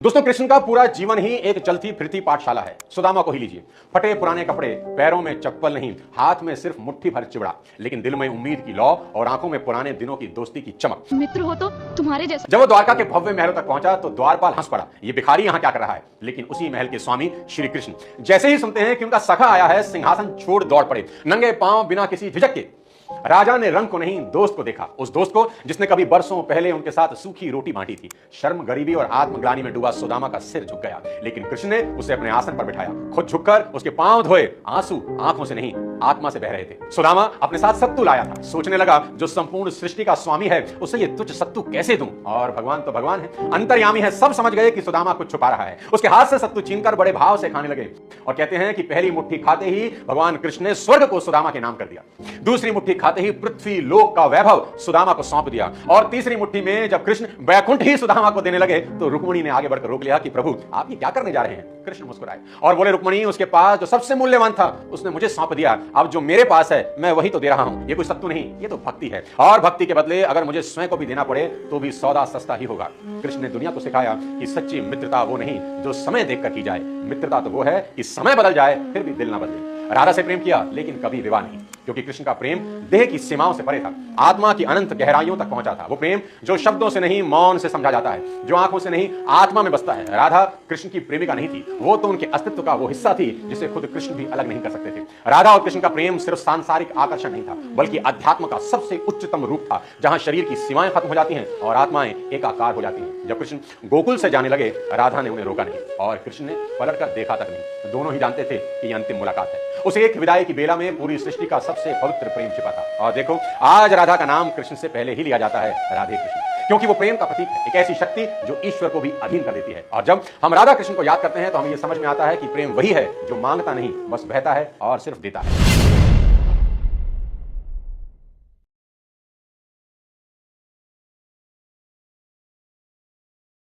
दोस्तों, कृष्ण का पूरा जीवन ही एक चलती फिरती पाठशाला है। सुदामा को ही लीजिए। फटे पुराने कपड़े, पैरों में चप्पल नहीं, हाथ में सिर्फ मुट्ठी भर चिवड़ा, लेकिन दिल में उम्मीद की लौ और आंखों में पुराने दिनों की दोस्ती की चमक। मित्र हो तो तुम्हारे जैसा। जब वो द्वारका के भव्य महलों तक पहुंचा तो द्वारपाल हंस पड़ा, ये भिखारी यहाँ क्या कर रहा है। लेकिन उसी महल के स्वामी श्री कृष्ण जैसे ही सुनते हैं कि उनका सखा आया है, सिंहासन छोड़ दौड़ पड़े, नंगे पांव, बिना किसी झिझक के। राजा ने रंग को नहीं, दोस्त को देखा, उस दोस्त को जिसने कभी बरसों पहले उनके साथ सूखी रोटी बांटी थी। शर्म, गरीबी और आत्मग्लानि में डूबा सुदामा का सिर झुक गया, लेकिन कृष्ण ने उसे अपने आसन पर बिठाया, खुद झुककर उसके पांव धोए। आंसू आंखों से नहीं, आत्मा से बह रहे थे। सुदामा अपने साथ सत्तू लाया था। सोचने लगा, जो संपूर्ण सृष्टि का स्वामी है, उसे ये तुच्छ सत्तू कैसे दूं। और भगवान तो भगवान है, अंतर्यामी है, सब समझ गए कि सुदामा कुछ छुपा रहा है। उसके हाथ से सत्तू छीनकर बड़े भाव से खाने लगे, और कहते हैं कि पहली मुट्ठी खाते ही भगवान कृष्ण ने स्वर्ग को सुदामा के नाम कर दिया। दूसरी मुट्ठी खाते ही पृथ्वी लोक का वैभव सुदामा को सौंप दिया, और तीसरी मुट्ठी में जब कृष्ण वैकुंठ ही सुदामा को देने लगे तो रुक्मिणी ने आगे बढ़कर रोक लिया कि प्रभु, आप ये क्या करने जा रहे हैं। कृष्ण मुस्कुराए और बोले, रुक्मिणी, उसके पास जो सबसे मूल्यवान था उसने मुझे सौंप दिया, अब जो मेरे पास है मैं वही तो दे रहा हूं। ये कोई सत्तू नहीं, ये तो भक्ति है, और भक्ति के बदले अगर मुझे स्वयं को भी देना पड़े तो भी सौदा सस्ता ही होगा। कृष्ण ने दुनिया को सिखाया कि सच्ची मित्रता वो नहीं जो समय देखकर की जाए, मित्रता तो वो है कि समय बदल जाए फिर भी दिल ना बदले। राधा से प्रेम किया, लेकिन कभी विवाह नहीं, क्योंकि कृष्ण का प्रेम देह की सीमाओं से परे था, आत्मा की अनंत गहराइयों तक पहुंचा था। वो प्रेम जो शब्दों से नहीं, मौन से समझा जाता है, जो आंखों से नहीं, आत्मा में बसता है। राधा कृष्ण की प्रेमिका नहीं थी, वो तो उनके अस्तित्व का वो हिस्सा थी जिसे खुद कृष्ण भी अलग नहीं कर सकते थे। राधा और कृष्ण का प्रेम सिर्फ सांसारिक आकर्षण नहीं था, बल्कि अध्यात्म का सबसे उच्चतम रूप था, जहां शरीर की सीमाएं खत्म हो जाती हैं और आत्माएं एकाकार हो जाती हैं। जब कृष्ण गोकुल से जाने लगे, राधा ने उन्हें रोका नहीं, और कृष्ण ने पलटकर देखा तक नहीं। दोनों ही जानते थे कि यह अंतिम मुलाकात है। उस एक विदाई की बेला में पूरी सृष्टि का सबसे पवित्र प्रेम छिपा था। और देखो, आज राधा का नाम कृष्ण से पहले ही लिया जाता है, राधे कृष्ण, क्योंकि वो प्रेम का प्रतीक है, एक ऐसी शक्ति जो ईश्वर को भी अधीन कर देती है। और जब हम राधा कृष्ण को याद करते हैं तो हमें यह समझ में आता है कि प्रेम वही है जो मांगता नहीं, बस बहता है और सिर्फ देता है।